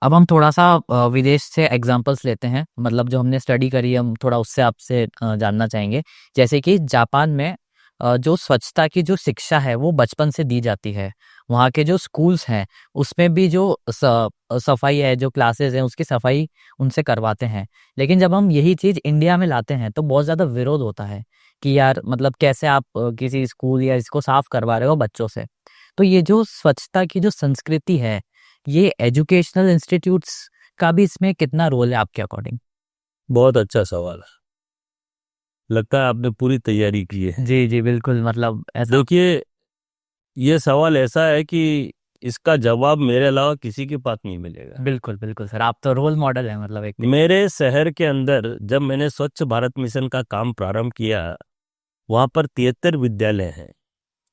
अब हम थोड़ा सा विदेश से एग्जांपल्स लेते हैं, मतलब जो हमने स्टडी करी है हम थोड़ा उससे आपसे जानना चाहेंगे। जैसे कि जापान में जो स्वच्छता की जो शिक्षा है वो बचपन से दी जाती है। वहाँ के जो स्कूल्स हैं उसमें भी जो सफाई है, जो क्लासेस हैं उसकी सफाई उनसे करवाते हैं। लेकिन जब हम यही चीज़ इंडिया में लाते हैं तो बहुत ज़्यादा विरोध होता है कि यार मतलब कैसे आप किसी स्कूल या इसको साफ करवा रहे हो बच्चों से। तो ये जो स्वच्छता की जो संस्कृति है, ये एजुकेशनल इंस्टीट्यूट्स का भी इसमें कितना रोल है आपके अकॉर्डिंग? बहुत अच्छा सवाल है। लगता है आपने पूरी तैयारी की है। जी, जी, बिल्कुल, मतलब ऐसा। देखिए, ये सवाल ऐसा है कि इसका जवाब मेरे अलावा किसी के पास नहीं मिलेगा। बिल्कुल, बिल्कुल सर, आप तो रोल मॉडल हैं मतलब एक। मेरे शहर के अंदर जब मैंने स्वच्छ भारत मिशन का काम प्रारंभ किया, वहां पर 73 विद्यालय हैं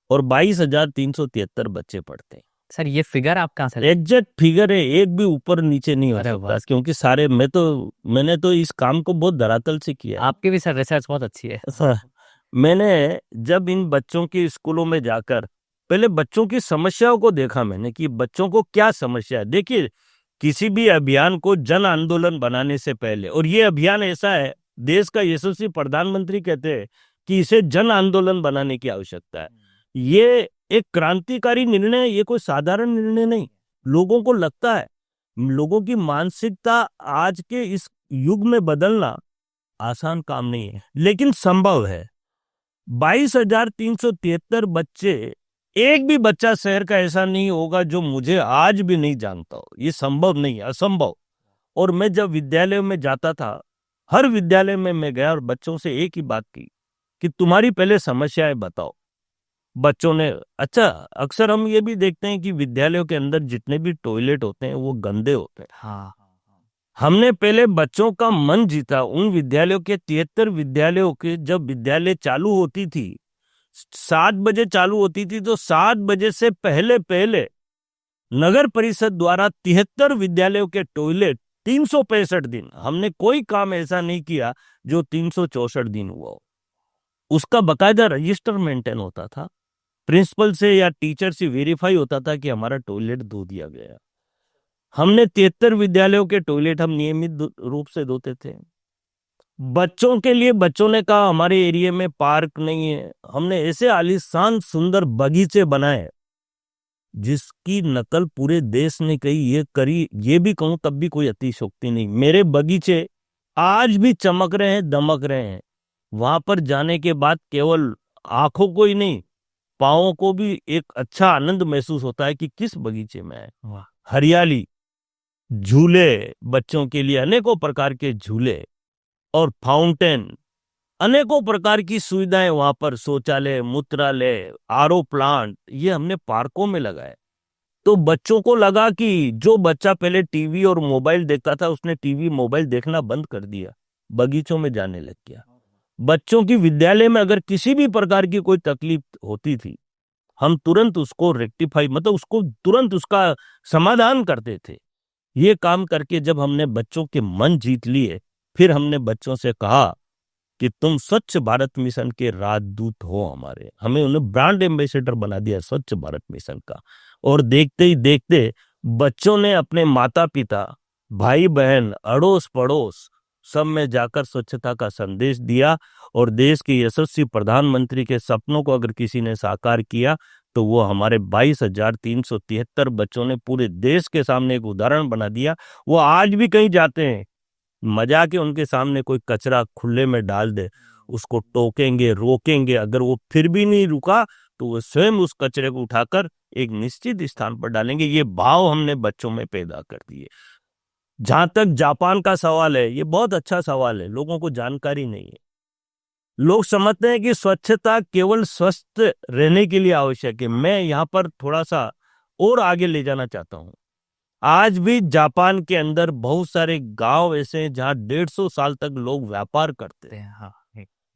और 22,373 बच्चे पढ़ते हैं। सर ये फिगर आप कहाँ से एग्जैक्ट फिगर है, एक भी ऊपर नीचे नहीं हो अरे सकता, वाह! क्योंकि सारे मैंने तो इस काम को बहुत धरातल से किया है। आपकी भी सर रिसर्च बहुत अच्छी है। हाँ, मैंने जब इन बच्चों की स्कूलों में जाकर पहले बच्चों की समस्याओं को देखा, मैंने कि बच्चों को क्या समस्या है। देखिए, किसी भी अभियान को जन आंदोलन बनाने से पहले, और ये अभियान ऐसा है, देश का यशस्वी प्रधानमंत्री कहते हैं कि इसे जन आंदोलन बनाने की आवश्यकता है। ये एक क्रांतिकारी निर्णय है, ये कोई साधारण निर्णय नहीं। लोगों को लगता है, लोगों की मानसिकता आज के इस युग में बदलना आसान काम नहीं है, लेकिन संभव है। 22,373 बच्चे, एक भी बच्चा शहर का ऐसा नहीं होगा जो मुझे आज भी नहीं जानता हो। ये संभव नहीं है, असंभव। और मैं जब विद्यालय में जाता था, हर विद्यालय में मैं गया और बच्चों से एक ही बात की कि तुम्हारी पहले समस्याएं बताओ। बच्चों ने, अच्छा, अक्सर हम ये भी देखते हैं कि विद्यालयों के अंदर जितने भी टॉयलेट होते हैं वो गंदे होते हैं। हाँ। हमने पहले बच्चों का मन जीता। उन विद्यालयों के 73 विद्यालयों के, जब विद्यालय चालू होती थी, 7 बजे चालू होती थी, तो 7 बजे से पहले पहले नगर परिषद द्वारा 73 विद्यालयों के टॉयलेट 365 दिन, हमने कोई काम ऐसा नहीं किया जो 364 दिन हुआ हो। उसका बकायदा रजिस्टर मेंटेन होता था, प्रिंसिपल से या टीचर से वेरीफाई होता था कि हमारा टॉयलेट धो दिया गया। हमने 73 विद्यालयों के टॉयलेट हम नियमित रूप से धोते थे। बच्चों के लिए बच्चों ने कहा हमारे एरिया में पार्क नहीं है, हमने ऐसे आलीशान सुंदर बगीचे बनाए जिसकी नकल पूरे देश ने कही, ये करी, ये भी कहूं तब भी कोई अतिशयोक्ति नहीं। मेरे बगीचे आज भी चमक रहे हैं, दमक रहे हैं। वहां पर जाने के बाद केवल आंखों को ही नहीं, पाँवों को भी एक अच्छा आनंद महसूस होता है कि किस बगीचे में है। वाह! हरियाली, झूले, बच्चों के लिए अनेकों प्रकार के झूले और फाउंटेन, अनेकों प्रकार की सुविधाएं वहां पर, शौचालय, मूत्रालय, आरओ प्लांट, ये हमने पार्कों में लगाए। तो बच्चों को लगा कि जो बच्चा पहले टीवी और मोबाइल देखता था, उसने टीवी मोबाइल देखना बंद कर दिया, बगीचों में जाने लग गया। बच्चों की विद्यालय में अगर किसी भी प्रकार की कोई तकलीफ होती थी, हम तुरंत उसको रेक्टिफाई, मतलब उसको तुरंत उसका समाधान करते थे। ये काम करके जब हमने बच्चों के मन जीत लिए, फिर हमने बच्चों से कहा कि तुम स्वच्छ भारत मिशन के राजदूत हो हमारे। हमें उन्हें ब्रांड एम्बेसडर बना दिया स्वच्छ भारत मिशन का। और देखते ही देखते बच्चों ने अपने माता पिता, भाई बहन, अड़ोस पड़ोस सब में जाकर स्वच्छता का संदेश दिया। और देश के यशस्वी प्रधानमंत्री के सपनों को अगर किसी ने साकार किया, तो वो हमारे 22,373 बच्चों ने पूरे देश के सामने एक उदाहरण बना दिया। वो आज भी कहीं जाते हैं, मजाक है, उनके सामने कोई कचरा खुले में डाल दे, उसको टोकेंगे, रोकेंगे। अगर वो फिर भी नहीं रुका, तो वो स्वयं उस कचरे को उठाकर एक निश्चित स्थान पर डालेंगे। ये भाव हमने बच्चों में पैदा कर दिए। जहां तक जापान का सवाल है, ये बहुत अच्छा सवाल है, लोगों को जानकारी नहीं है। लोग समझते हैं कि स्वच्छता केवल स्वस्थ रहने के लिए आवश्यक है। मैं यहाँ पर थोड़ा सा और आगे ले जाना चाहता हूँ। आज भी जापान के अंदर बहुत सारे गांव ऐसे हैं जहां 150 साल तक लोग व्यापार करते हैं। हाँ।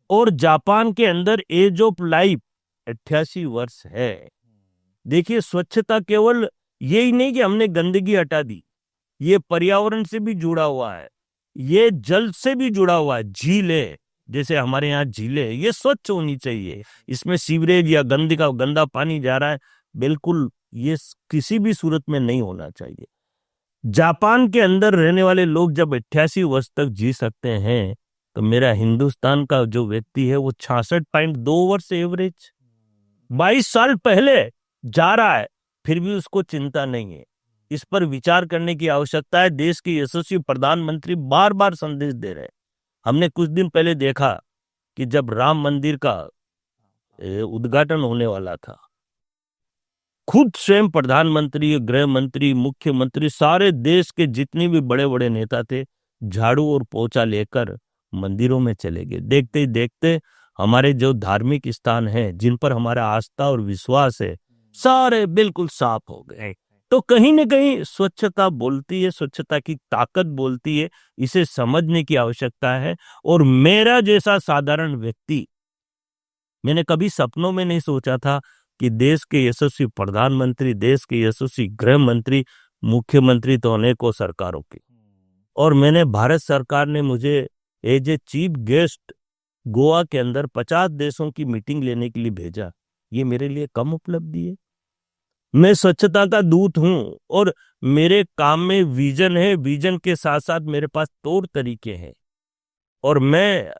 और जापान के अंदर एज ऑफ लाइफ 88 वर्ष है। देखिए, स्वच्छता केवल यही नहीं कि हमने गंदगी हटा दी, ये पर्यावरण से भी जुड़ा हुआ है, ये जल से भी जुड़ा हुआ है। झीलें, जैसे हमारे यहाँ झीलें, ये स्वच्छ होनी चाहिए। इसमें सीवरेज या गंदा पानी जा रहा है, बिल्कुल ये किसी भी सूरत में नहीं होना चाहिए। जापान के अंदर रहने वाले लोग जब 88 वर्ष तक जी सकते हैं, तो मेरा हिंदुस्तान का जो व्यक्ति है वो 66.2 वर्ष एवरेज 22 साल पहले जा रहा है, फिर भी उसको चिंता नहीं है। इस पर विचार करने की आवश्यकता है। देश के यशस्वी प्रधानमंत्री बार बार संदेश दे रहे हैं। हमने कुछ दिन पहले देखा कि जब राम मंदिर का उद्घाटन होने वाला था, खुद स्वयं प्रधानमंत्री, गृह मंत्री, मुख्यमंत्री, सारे देश के जितने भी बड़े बड़े नेता थे, झाड़ू और पोछा लेकर मंदिरों में चले गए। देखते ही देखते हमारे जो धार्मिक स्थान हैं, जिन पर हमारा आस्था और विश्वास है, सारे बिल्कुल साफ हो गए। तो कहीं न कहीं स्वच्छता बोलती है, स्वच्छता की ताकत बोलती है। इसे समझने की आवश्यकता है। और मेरा जैसा साधारण व्यक्ति, मैंने कभी सपनों में नहीं सोचा था कि देश के यशस्वी प्रधानमंत्री, देश के यशस्वी गृह मंत्री, मुख्यमंत्री तो अनेकों सरकारों की, और मैंने भारत सरकार ने मुझे as a chief guest Goa के अंदर 50 देशों की मीटिंग लेने के लिए भेजा। ये मेरे लिए कम उपलब्धि है। मैं स्वच्छता का दूत हूं और मेरे काम में विजन है। विजन के साथ साथ मेरे पास तौर तरीके हैं। और मैं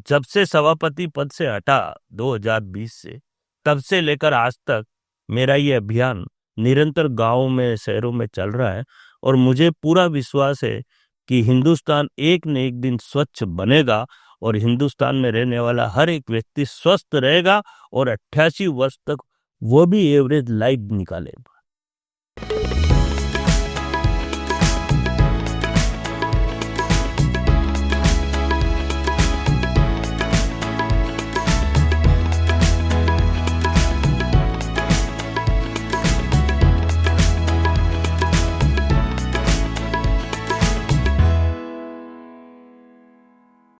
जब से सभापति पद से हटा 2020 से, तब से लेकर आज तक मेरा ये अभियान निरंतर गांवों में, शहरों में चल रहा है। और मुझे पूरा विश्वास है कि हिंदुस्तान एक न एक दिन स्वच्छ बनेगा और हिंदुस्तान में रहने वाला हर एक व्यक्ति स्वस्थ रहेगा और 88 वर्ष तक वो भी एवरेज लाइफ निकालेगा।